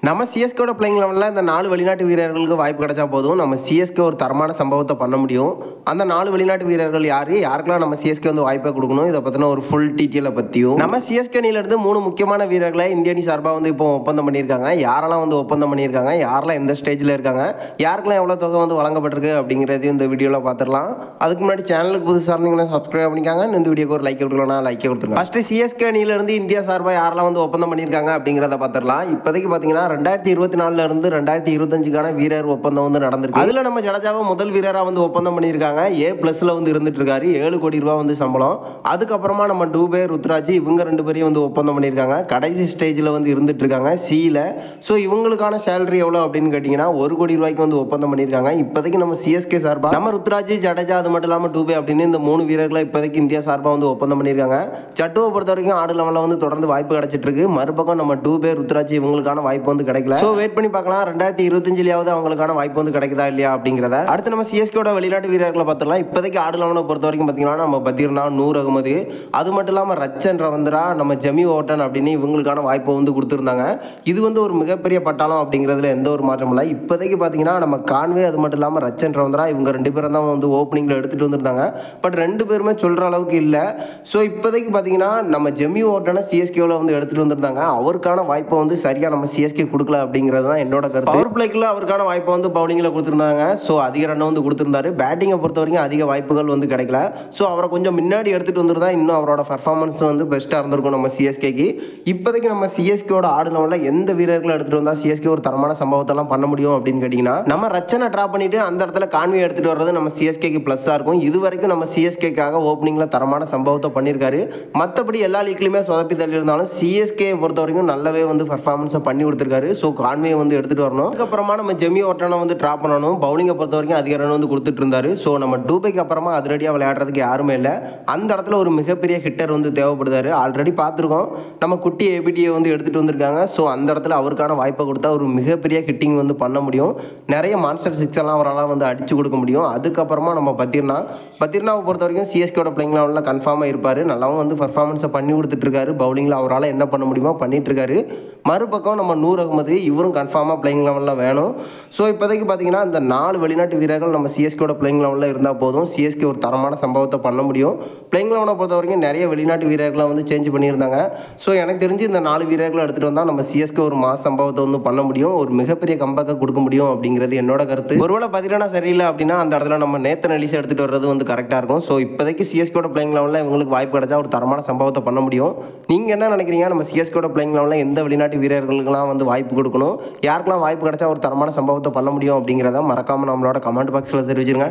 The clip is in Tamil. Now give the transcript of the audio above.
நம்ம சிஎஸ்கேவோட பிளேயிங் லெவலில் இந்த 4 வெளிநாட்டு வீரர்களுக்கு வாய்ப்பு கிடைச்சா போதும் நம்ம சிஎஸ்கே ஒரு தரமான சம்பவத்தை பண்ண முடியும். அந்த 4 வெளிநாட்டு வீரர்கள் யாருக்கெல்லாம் நம்ம சிஎஸ்கே வந்து வாய்ப்பை கொடுக்கணும், இதை பற்றின ஒரு ஃபுல் டீட்டெயிலை பற்றியும் நம்ம சிஎஸ்கே அணியிலிருந்து 3 முக்கியமான வீரர்களை இந்திய அணி சார்பாக வந்து இப்போ ஒப்பந்தம் பண்ணியிருக்காங்க. யாரெல்லாம் வந்து ஒப்பந்தம் பண்ணியிருக்காங்க, யாரெல்லாம் எந்த ஸ்டேஜில் இருக்காங்க, யாருக்கெல்லாம் எவ்வளோ தொகை வந்து வழங்கப்பட்டிருக்கு அப்படிங்கிறதையும் இந்த வீடியோவில் பார்த்துடலாம். அதுக்கு முன்னாடி சேனலுக்கு புதுசாக இருந்தீங்கன்னா சப்ஸ்கிரைப் பண்ணிக்காங்க. இந்த வீடியோக்கு ஒரு லைக் கொடுக்கலாம், லைக்கே கொடுத்துருங்க. ஃபஸ்ட்டு சிஎஸ்கே அணியிலிருந்து இந்தியா சார்பாக யாரெல்லாம் வந்து ஒப்பந்தம் பண்ணியிருக்காங்க அப்படிங்கிறத பார்த்துடலாம். இப்போதைக்கு பார்த்தீங்கன்னா 2024 இருந்து 2025க்கான வீரர் ஒப்பந்தம் வந்து நடந்திருக்கு. அதில் நம்ம ஜடேஜாவை முதல் வீரராக வந்து ஒப்பந்தம் பண்ணியிருக்காங்க. A+ வந்து இருந்துட்டு இருக்காரு. 7 கோடி ரூபா வந்து சம்பளம். அதுக்கப்புறமா நம்ம டூபே, ருத்ராஜ் இவங்க 2 பேரையும் வந்து ஒப்பந்தம் பண்ணியிருக்காங்க. கடைசி ஸ்டேஜில் வந்து இருந்துட்டு இருக்காங்க C-ல. ஸோ இவங்களுக்கான சேலரி எவ்வளோ அப்படின்னு கேட்டிங்கன்னா 1 கோடி ரூபாய்க்கு வந்து ஒப்பந்தம் பண்ணியிருக்காங்க. இப்போதைக்கு நம்ம சிஎஸ்கே சார்பாக நம்ம ருத்ராஜ், ஜடேஜா அது மட்டும் இல்லாமல் டூபே அப்படின்னு இந்த 3 வீரர்களை இப்போதைக்கு இந்தியா சார்பாக வந்து ஒப்பந்தம் பண்ணியிருக்காங்க. சட்டுவை பொறுத்த வரைக்கும் ஆடு லெவலில் வந்து தொடர்ந்து வாய்ப்பு கிடைச்சிட்டு இருக்கு. மறுபக்கம் நம்ம டூபே, ருத்ராஜ் இவங்களுக்கான வாய்ப்பு வந்து கிடைக்கல. ஸோ வெயிட் பண்ணி பார்க்கலாம் 2025 அவங்களுக்கான வாய்ப்பு வந்து கிடைக்குதா இல்லையா அப்படிங்கிறத. அடுத்து நம்ம சிஎஸ்கேவோட வெளிநாட்டு வீரர்களை பார்த்துலாம். இப்போதைக்கு ஆடு லெவலை பொறுத்த வரைக்கும் பார்த்தீங்கன்னா நம்ம பத்திர்னா, நூர் அகமது, அது மட்டும் இல்லாமல் ரச்சன் ரவந்திரா, நம்ம ஜெமி ஓட்டன் அப்படின்னு இவங்களுக்கான வாய்ப்பை வந்து கொடுத்துருந்தாங்க. இது வந்து ஒரு மிகப்பெரிய பட்டாளம் அப்படிங்கிறதுல எந்த ஒரு மாற்றம் இல்லை. இப்போதைக்கு பார்த்தீங்கன்னா நம்ம கான்வே, அது மட்டும் இல்லாமல் ரச்சன் ரவந்திரா இவங்க 2 பேரும் தான் வந்து ஓப்பனிங்கில் எடுத்துகிட்டு வந்திருந்தாங்க. பட் 2 பேருமே சொல்கிற அளவுக்கு இல்லை. ஸோ இப்போதைக்கு பார்த்தீங்கன்னா நம்ம ஜெமி ஓட்டனை சிஎஸ்கேவில் வந்து எடுத்துகிட்டு வந்திருந்தாங்க. அவருக்கான வாய்ப்பை வந்து சரியாக நம்ம சிஎஸ்கே கொடுக்கல அப்படிங்கிறது தான் என்னோட கருத்து. பவர் பிளேக்கில் அவருக்கான வாய்ப்பை வந்து பவுலிங்கில் கொடுத்துருந்தாங்க. ஸோ அதிக ரன் வந்து கொடுத்துருந்தாரு. பேட்டிங்கை பொறுத்த வரைக்கும் அதிக வாய்ப்புகள் வந்து கிடைக்கல. ஸோ அவரை கொஞ்சம் முன்னாடி எடுத்துகிட்டு வந்துருந்தா இன்னும் அவரோட பர்ஃபார்மன்ஸ் வந்து பெஸ்ட்டாக இருந்திருக்கும் நம்ம சிஎஸ்கேக்கு. இப்போதைக்கு நம்ம சிஎஸ்கேவோட ஆடு லெவலில் எந்த வீரர்களை எடுத்துகிட்டு வந்தால் சிஎஸ்கே ஒரு தரமான சம்பவத்தெல்லாம் பண்ண முடியும் அப்படின்னு கேட்டிங்கன்னா நம்ம ரச்சனை ட்ராப் பண்ணிவிட்டு அந்த இடத்துல கான்வே எடுத்துகிட்டு வர்றது நம்ம சிஎஸ்கேக்கு ப்ளஸ்ஸாக இருக்கும். இது வரைக்கும் நம்ம சிஎஸ்கேக்காக ஓப்பனிங்கில் தரமான சம்பவத்தை பண்ணியிருக்காரு. மற்றபடி எல்லா லீக்லையுமே சொதப்பி தள்ளி இருந்தாலும் சிஎஸ்கே பொறுத்த வரைக்கும் நல்லாவே வந்து பர்ஃபார்மன்ஸை பண்ணி கொடுத்துருக்காரு. ஸோ கான்வே வந்து எடுத்துகிட்டு வரணும். அதுக்கப்புறமா நம்ம ஜெமி ஓட்டனை வந்து ட்ராப் பண்ணணும். பவுலிங்கை பொறுத்த வரைக்கும் அதிக ரன் வந்து கொடுத்துட்டு இருந்தாரு. ஸோ நம்ம டூபேக்கு அப்புறமா அதிரடியாக விளையாடுறதுக்கு யாருமே இல்லை. அந்த இடத்துல ஒரு மிகப்பெரிய ஹிட்டர் வந்து தேவைப்படுதாரு. ஆல்ரெடி பார்த்துருக்கோம் நம்ம குட்டி ஏபிடியை வந்து எடுத்துகிட்டு வந்திருக்காங்க. ஸோ அந்த இடத்துல அவருக்கான வாய்ப்பை கொடுத்தா ஒரு மிகப்பெரிய ஹிட்டிங் வந்து பண்ண முடியும். நிறைய மான்ஸ்டர் 6 எல்லாம் அவரால் வந்து அடிச்சு கொடுக்க முடியும். அதுக்கப்புறமா நம்ம பத்திர்னாவை பொறுத்த வரைக்கும் சிஎஸ்கேவோட பிளேயிங் லெவலில் கன்ஃபார்மாக இருப்பார். நல்லாவும் வந்து பர்ஃபார்மன்ஸை பண்ணி கொடுத்துட்டு இருக்காரு. பவுலிங்கில் அவரால் என்ன பண்ண முடியுமோ பண்ணிட்டு இருக்காரு. மறுபக்கம் நம்ம நூர் அகமது இவரும் கன்ஃபார்மாக பிளேயிங் லெவலில் வேணும். ஸோ இப்போதைக்கு பார்த்தீங்கன்னா இந்த 4 வெளிநாட்டு வீரர்கள் நம்ம சிஎஸ்கேவோட பிளேயிங் லெவலில் இருந்தால் போதும் சிஎஸ்கே ஒரு தரமான சம்பவத்தை பண்ண முடியும். பிளேயிங் லெவலை பொறுத்த வரைக்கும் நிறைய வெளிநாட்டு வீரர்களை வந்து சேஞ்ச் பண்ணியிருந்தாங்க. ஸோ எனக்கு தெரிஞ்சு இந்த 4 வீரர்களை எடுத்துகிட்டு வந்தால் நம்ம சிஎஸ்கே ஒரு மாஸ் சம்பவத்தை வந்து பண்ண முடியும். ஒரு மிகப்பெரிய கம்பேக்கை கொடுக்க முடியும் அப்படிங்கிறது என்னோட கருத்து. ஒருவேளை பதிலானா சரியில்லை அப்படின்னா அந்த இடத்துல நம்ம நேத்தன் எலிஸை எடுத்துகிட்டு வர்றது வந்து கரெக்டாக இருக்கும். ஸோ இப்போதைக்கு சிஎஸ்கேவோட பிளேயிங் லெவலில் இவங்களுக்கு வாய்ப்பு கிடைச்சா ஒரு தரமான சம்பவத்தை பண்ண முடியும். நீங்கள் என்ன நினைக்கிறீங்க? நம்ம சிஎஸ்கேவோட பிளேயிங் லெவலில் எந்த வெளிநாட்டு வீரர்களுக்கெல்லாம் வந்து வாய்ப்பு கொடுக்கணும், யாருக்கெல்லாம் வாய்ப்பு கிடைச்சா ஒரு தரமான சம்பவத்தை பண்ண முடியும் அப்படிங்கிறத மறக்காமல் நம்மளோட கமெண்ட் பாக்ஸில் தெரிவிச்சிருங்க.